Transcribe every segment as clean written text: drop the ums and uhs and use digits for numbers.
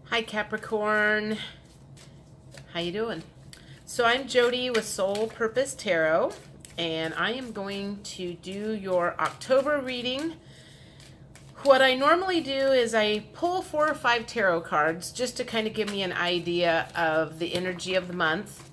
Hi Capricorn, how you doing? So I'm Jody with Soul Purpose Tarot, and I am going to do your October reading. What I normally do is I pull 4 or 5 tarot cards just to kind of give me an idea of the energy of the month.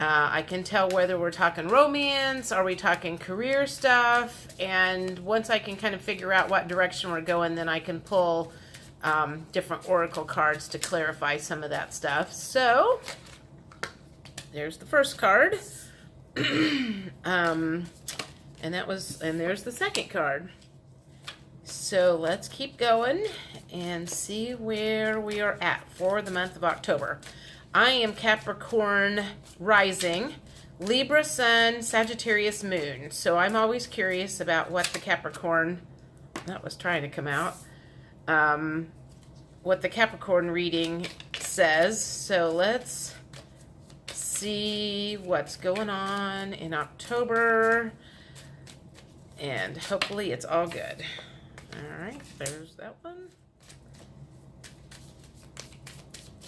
I can tell whether we're talking romance, are we talking career stuff, and once I can kind of figure out what direction we're going, then I can pull different oracle cards to clarify some of that stuff. So there's the first card, and there's the second card. So let's keep going and see where we are at for the month of October. I am Capricorn rising, Libra sun, Sagittarius moon. So I'm always curious about what the Capricorn, that was trying to come out, what the Capricorn reading says. So let's see what's going on in October, and hopefully it's all good. All right, there's that one.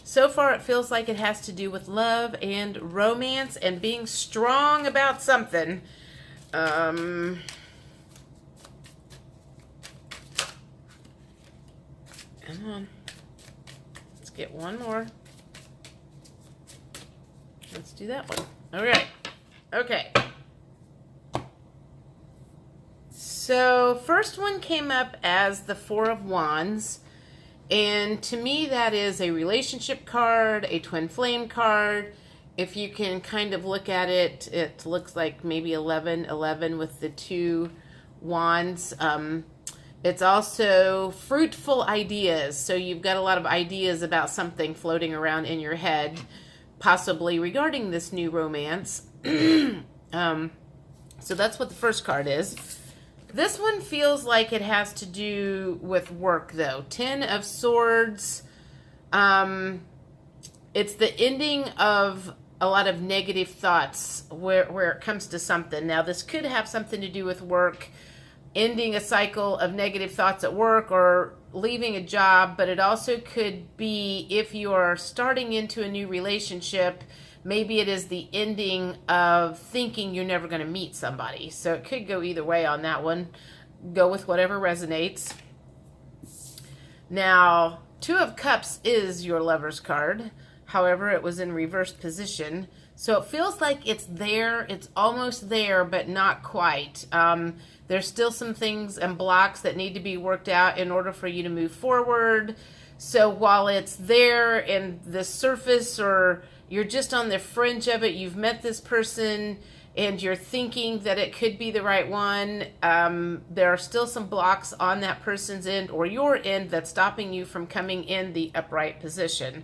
So far, it feels like it has to do with love and romance and being strong about something. Come on. Let's get one more. Let's do that one. All right. Okay. So, first one came up as the Four of Wands. And to me, that is a relationship card, a twin flame card. If you can kind of look at it, it looks like maybe 11 with the 2 wands. It's also fruitful ideas. So you've got a lot of ideas about something floating around in your head, possibly regarding this new romance. So that's what the first card is. This one feels like it has to do with work, though. 10 of Swords. It's the ending of a lot of negative thoughts where it comes to something. Now, this could have something to do with work, ending a cycle of negative thoughts at work or leaving a job, but it also could be if you are starting into a new relationship. Maybe it is the ending of thinking you're never going to meet somebody. So it could go either way on that one. Go with whatever resonates. Now, 2 of Cups is your Lover's card. However, it was in reversed position. So it feels like it's there. It's almost there, but not quite. There's still some things and blocks that need to be worked out in order for you to move forward. So while it's there in the surface, or you're just on the fringe of it, you've met this person and you're thinking that it could be the right one, there are still some blocks on that person's end or your end that's stopping you from coming in the upright position.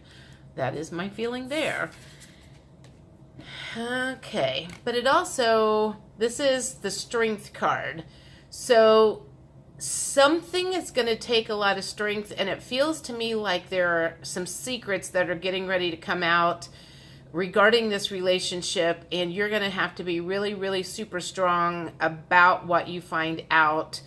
That is my feeling there. Okay, but it also, this is the Strength card. So something is going to take a lot of strength, and it feels to me like there are some secrets that are getting ready to come out regarding this relationship, and you're going to have to be really, really super strong about what you find out,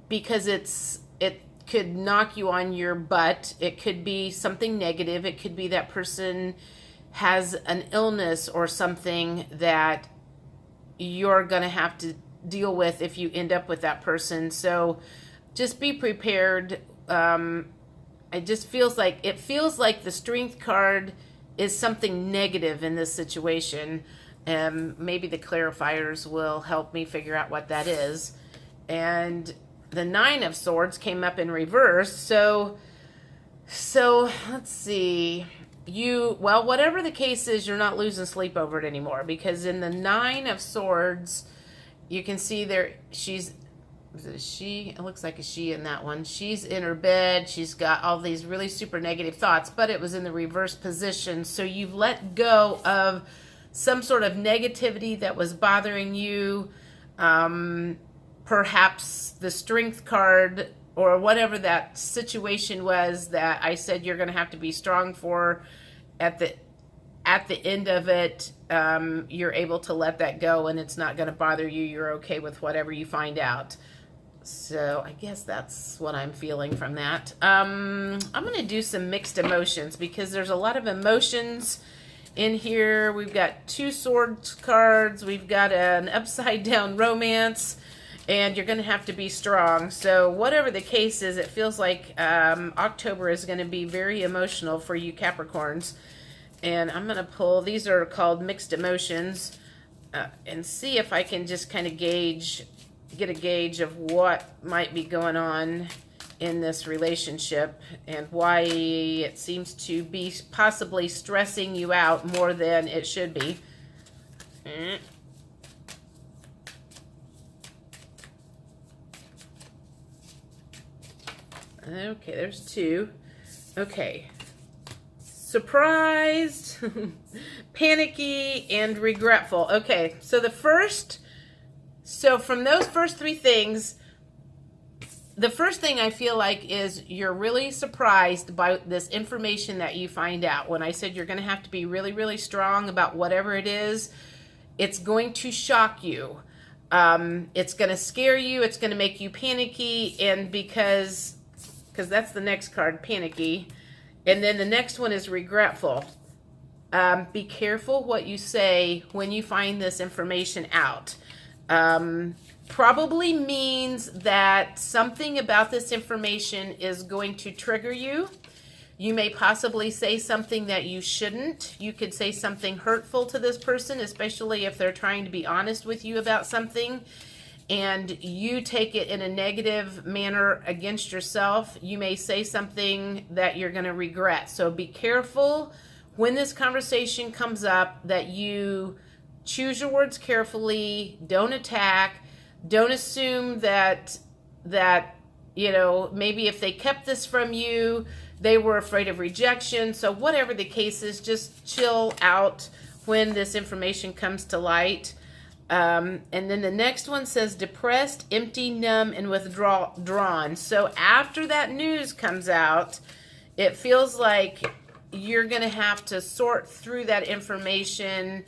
because it could knock you on your butt. It could be something negative. It could be that person has an illness or something that you're going to have to deal with if you end up with that person. So just be prepared. It just feels like the Strength card is something negative in this situation. Maybe the clarifiers will help me figure out what that is. And the 9 of Swords came up in reverse. So let's see. Whatever the case is, you're not losing sleep over it anymore, because in the 9 of Swords, you can see there, it looks like a she in that one. She's in her bed. She's got all these really super negative thoughts, but it was in the reverse position. So you've let go of some sort of negativity that was bothering you. Perhaps the Strength card or whatever that situation was that I said you're going to have to be strong for, at the end of it, you're able to let that go and it's not going to bother you. You're okay with whatever you find out. So I guess that's what I'm feeling from that. I'm going to do some mixed emotions because there's a lot of emotions in here. We've got 2 swords cards. We've got an upside down romance, and you're going to have to be strong. So whatever the case is, it feels like October is going to be very emotional for you Capricorns. And I'm going to pull, these are called mixed emotions, and see if I can just kind of get a gauge of what might be going on in this relationship and why it seems to be possibly stressing you out more than it should be. Okay, there's 2. Okay. Surprised, panicky, and regretful. Okay, so from those first 3 things, the first thing I feel like is you're really surprised by this information that you find out. When I said you're going to have to be really, really strong about whatever it is, it's going to shock you. It's going to scare you. It's going to make you panicky, and because that's the next card, panicky. And then the next one is regretful. Be careful what you say when you find this information out. Probably means that something about this information is going to trigger you. You may possibly say something that you shouldn't. You could say something hurtful to this person, especially if they're trying to be honest with you about something, and you take it in a negative manner against yourself. You may say something that you're going to regret. So be careful when this conversation comes up that you choose your words carefully. Don't attack. Don't assume that maybe if they kept this from you, they were afraid of rejection. So whatever the case is, just chill out when this information comes to light. And then the next one says depressed, empty, numb, and withdrawn. So after that news comes out, it feels like you're going to have to sort through that information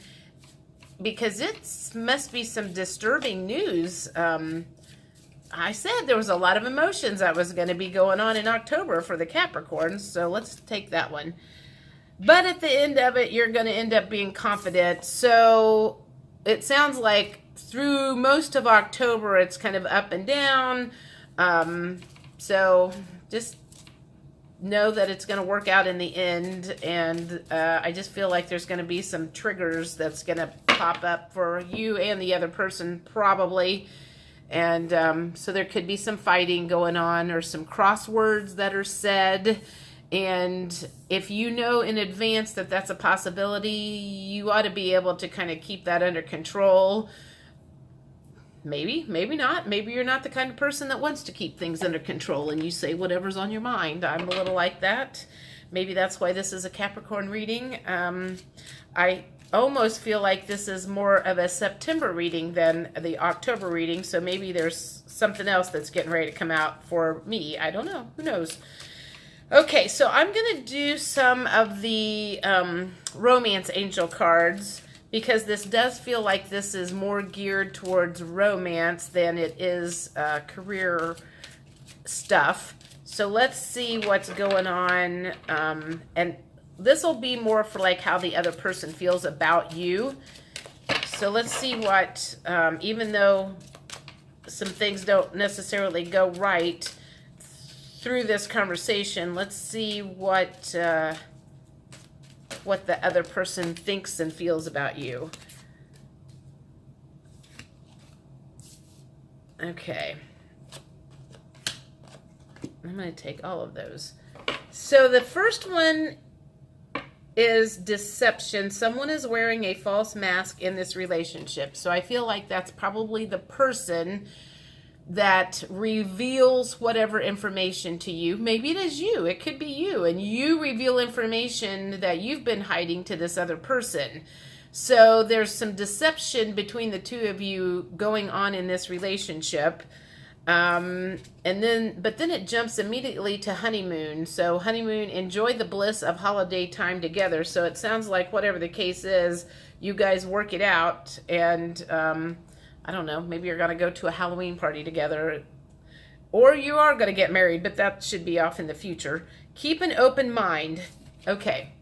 because it must be some disturbing news. I said there was a lot of emotions that was going to be going on in October for the Capricorns, so let's take that one. But at the end of it, you're going to end up being confident. So it sounds like through most of October, it's kind of up and down. So just know that it's going to work out in the end. And I just feel like there's going to be some triggers that's going to pop up for you and the other person probably. And so there could be some fighting going on or some crosswords that are said. And if you know in advance that that's a possibility, you ought to be able to kind of keep that under control. Maybe, maybe not. Maybe you're not the kind of person that wants to keep things under control and you say whatever's on your mind. I'm a little like that. Maybe that's why this is a Capricorn reading. I almost feel like this is more of a September reading than the October reading. So maybe there's something else that's getting ready to come out for me. I don't know. Who knows? Okay, so I'm going to do some of the romance angel cards because this does feel like this is more geared towards romance than it is career stuff. So let's see what's going on. And this will be more for like how the other person feels about you. So let's see what, even though some things don't necessarily go right through this conversation, let's see what the other person thinks and feels about you. Okay. I'm going to take all of those. So the first one is deception. Someone is wearing a false mask in this relationship. So I feel like that's probably the person that reveals whatever information to you. Maybe it is you. It could be you. And you reveal information that you've been hiding to this other person. So there's some deception between the two of you going on in this relationship. But then it jumps immediately to honeymoon. So honeymoon, enjoy the bliss of holiday time together. So it sounds like whatever the case is, you guys work it out. And I don't know, maybe you're going to go to a Halloween party together. or you are going to get married, but that should be off in the future. Keep an open mind. Okay.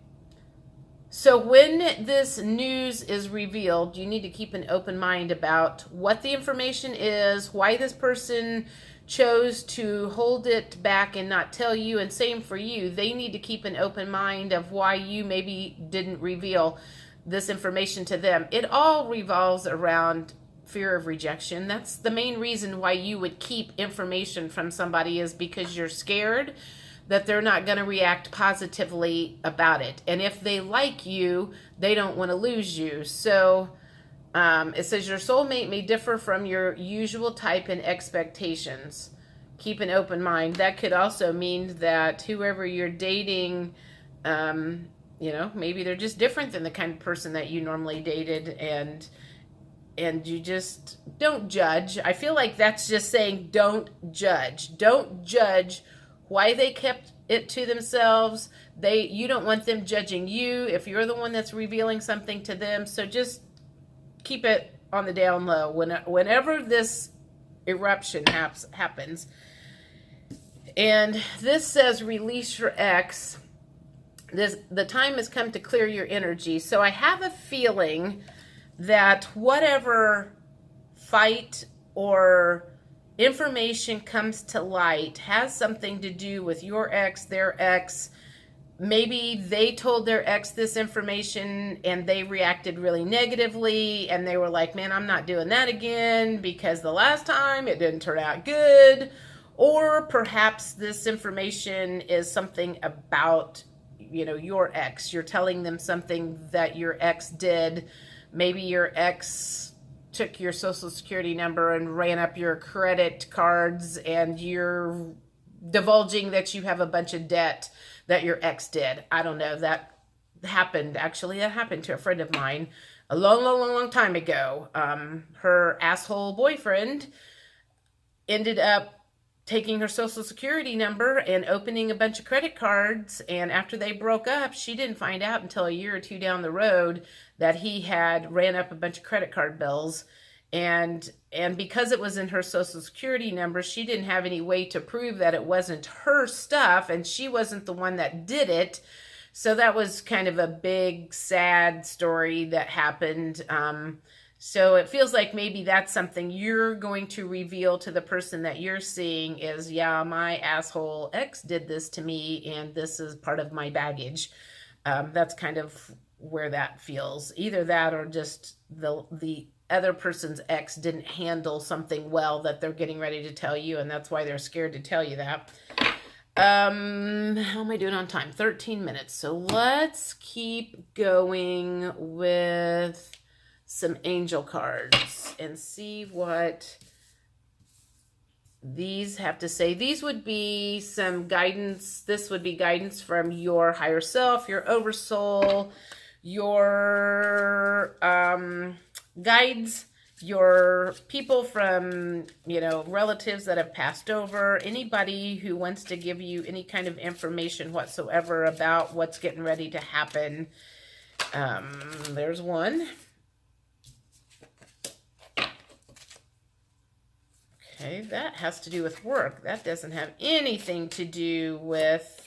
So when this news is revealed, you need to keep an open mind about what the information is, why this person chose to hold it back and not tell you, and same for you. They need to keep an open mind of why you maybe didn't reveal this information to them. It all revolves around fear of rejection. That's the main reason why you would keep information from somebody, is because you're scared that they're not going to react positively about it. And if they like you, they don't want to lose you. So it says your soulmate may differ from your usual type and expectations. Keep an open mind. That could also mean that whoever you're dating, maybe they're just different than the kind of person that you normally dated, and you just don't judge. I feel like that's just saying don't judge. Don't judge why they kept it to themselves. You don't want them judging you if you're the one that's revealing something to them. So just keep it on the down low. Whenever this eruption happens, and this says release your ex, the time has come to clear your energy. So I have a feeling that whatever fight or information comes to light has something to do with your ex, their ex. Maybe they told their ex this information and they reacted really negatively, and they were like, man, I'm not doing that again because the last time it didn't turn out good. Or perhaps this information is something about, your ex. You're telling them something that your ex did. Maybe your ex took your social security number and ran up your credit cards, and you're divulging that you have a bunch of debt that your ex did. I don't know. That happened. Actually, that happened to a friend of mine a long time ago. Her asshole boyfriend ended up taking her social security number and opening a bunch of credit cards. And after they broke up, she didn't find out until a year or two down the road that he had ran up a bunch of credit card bills. And because it was in her social security number, she didn't have any way to prove that it wasn't her stuff, and she wasn't the one that did it. So that was kind of a big, sad story that happened. So it feels like maybe that's something you're going to reveal to the person that you're seeing is, yeah, my asshole ex did this to me, and this is part of my baggage. That's kind of where that feels. Either that, or just the other person's ex didn't handle something well that they're getting ready to tell you, and that's why they're scared to tell you that. How am I doing on time? 13 minutes. So let's keep going with some angel cards and see what these have to say. These would be some guidance. This would be guidance from your higher self, your oversoul, your guides, your people from, relatives that have passed over, anybody who wants to give you any kind of information whatsoever about what's getting ready to happen. There's one. Okay, that has to do with work. That doesn't have anything to do with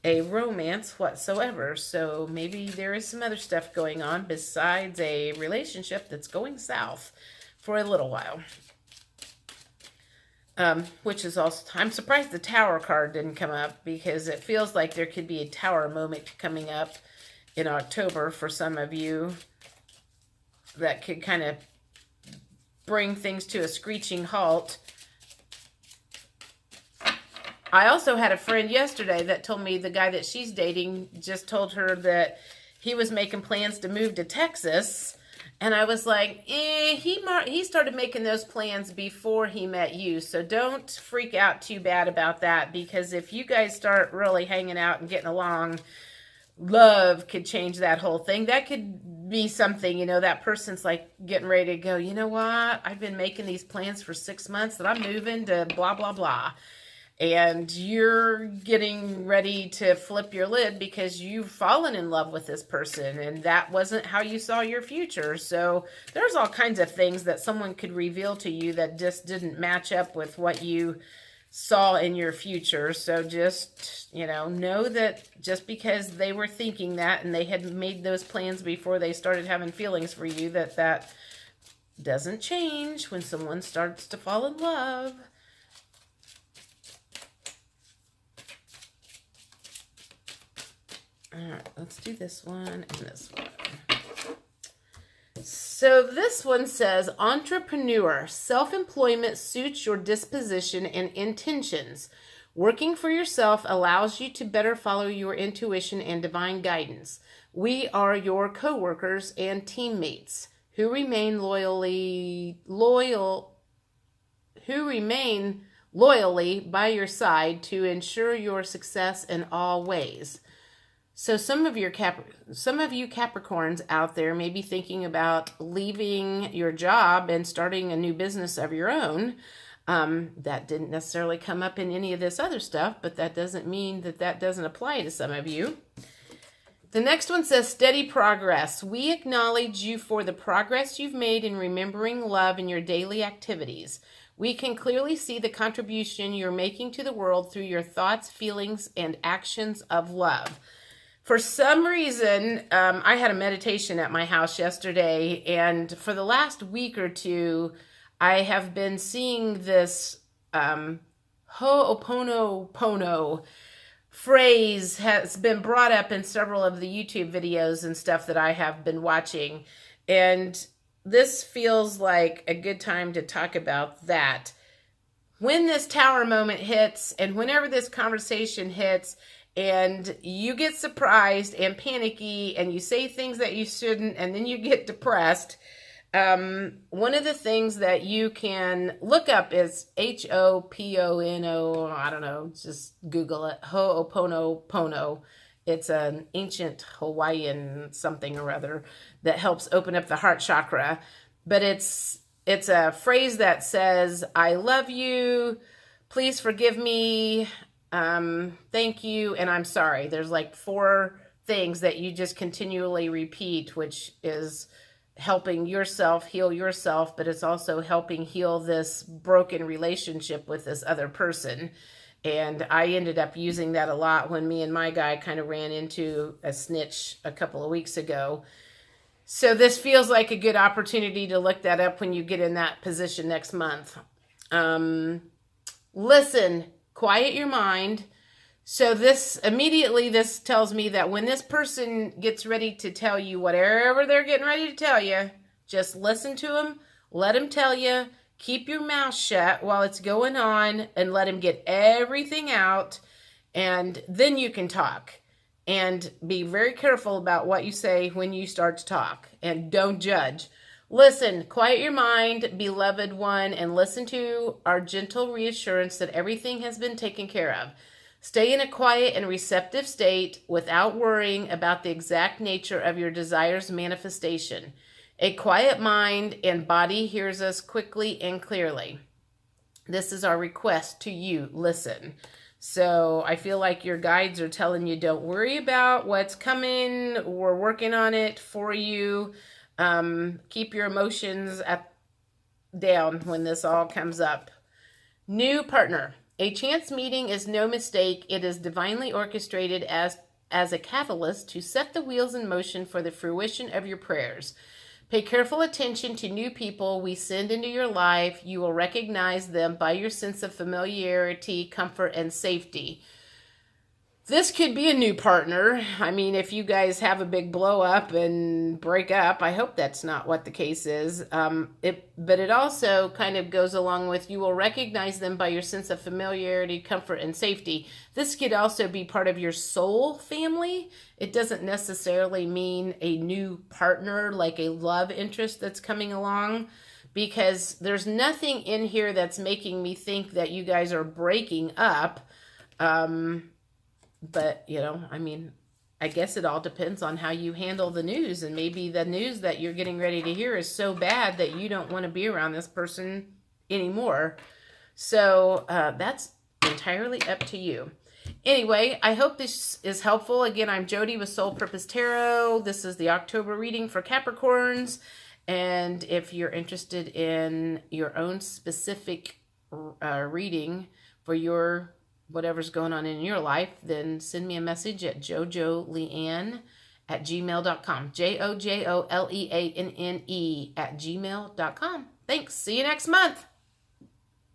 a romance whatsoever. So maybe there is some other stuff going on besides a relationship that's going south for a little while. Which is also, I'm surprised the Tower card didn't come up, because it feels like there could be a Tower moment coming up in October for some of you that could kind of bring things to a screeching halt. I also had a friend yesterday that told me the guy that she's dating just told her that he was making plans to move to Texas. And I was like, he started making those plans before he met you. So don't freak out too bad about that, because if you guys start really hanging out and getting along, love could change that whole thing. That could be something, that person's like getting ready to go, you know what? I've been making these plans for 6 months that I'm moving to blah, blah, blah. And you're getting ready to flip your lid because you've fallen in love with this person, and that wasn't how you saw your future. So there's all kinds of things that someone could reveal to you that just didn't match up with what you saw in your future. So just, know that just because they were thinking that and they had made those plans before they started having feelings for you, that doesn't change when someone starts to fall in love. All right, let's do this one and this one. So this one says, entrepreneur, self-employment suits your disposition and intentions. Working for yourself allows you to better follow your intuition and divine guidance. We are your co-workers and teammates who remain loyally by your side to ensure your success in all ways. So some of you Capricorns out there may be thinking about leaving your job and starting a new business of your own. That didn't necessarily come up in any of this other stuff, but that doesn't mean that doesn't apply to some of you. The next one says, steady progress. We acknowledge you for the progress you've made in remembering love in your daily activities. We can clearly see the contribution you're making to the world through your thoughts, feelings, and actions of love. For some reason, I had a meditation at my house yesterday, and for the last week or two, I have been seeing this ho'oponopono phrase has been brought up in several of the YouTube videos and stuff that I have been watching, and this feels like a good time to talk about that. When this tower moment hits, and whenever this conversation hits, and you get surprised and panicky and you say things that you shouldn't, and then you get depressed, one of the things that you can look up is Ho'opono. I don't know, just Google it. Ho'oponopono. It's an ancient Hawaiian something or other that helps open up the heart chakra. But it's a phrase that says, I love you, please forgive me, thank you, and I'm sorry. There's like 4 things that you just continually repeat, which is helping yourself heal yourself, but it's also helping heal this broken relationship with this other person. And I ended up using that a lot when me and my guy kind of ran into a snitch a couple of weeks ago. So this feels like a good opportunity to look that up when you get in that position next month. Listen, quiet your mind. So this tells me that when this person gets ready to tell you whatever they're getting ready to tell you, just listen to them, let them tell you, keep your mouth shut while it's going on, and let them get everything out, and then you can talk. And be very careful about what you say when you start to talk, and don't judge. Listen, quiet your mind, beloved one, and listen to our gentle reassurance that everything has been taken care of. Stay in a quiet and receptive state without worrying about the exact nature of your desire's manifestation. A quiet mind and body hears us quickly and clearly. This is our request to you. Listen. So I feel like your guides are telling you, don't worry about what's coming. We're working on it for you. Keep your emotions down when this all comes up. New partner. A chance meeting is no mistake. It is divinely orchestrated as a catalyst to set the wheels in motion for the fruition of your prayers. Pay careful attention to new people we send into your life. You will recognize them by your sense of familiarity, comfort, and safety. This could be a new partner. I mean, if you guys have a big blow up and break up, I hope that's not what the case is. But it also kind of goes along with, you will recognize them by your sense of familiarity, comfort, and safety. This could also be part of your soul family. It doesn't necessarily mean a new partner, like a love interest that's coming along, because there's nothing in here that's making me think that you guys are breaking up. But, I mean, I guess it all depends on how you handle the news. And maybe the news that you're getting ready to hear is so bad that you don't want to be around this person anymore. So that's entirely up to you. Anyway, I hope this is helpful. Again, I'm Jody with Soul Purpose Tarot. This is the October reading for Capricorns. And if you're interested in your own specific reading for for your whatever's going on in your life, then send me a message at jojoleanne@gmail.com. JOJOLEANNE @gmail.com. Thanks. See you next month.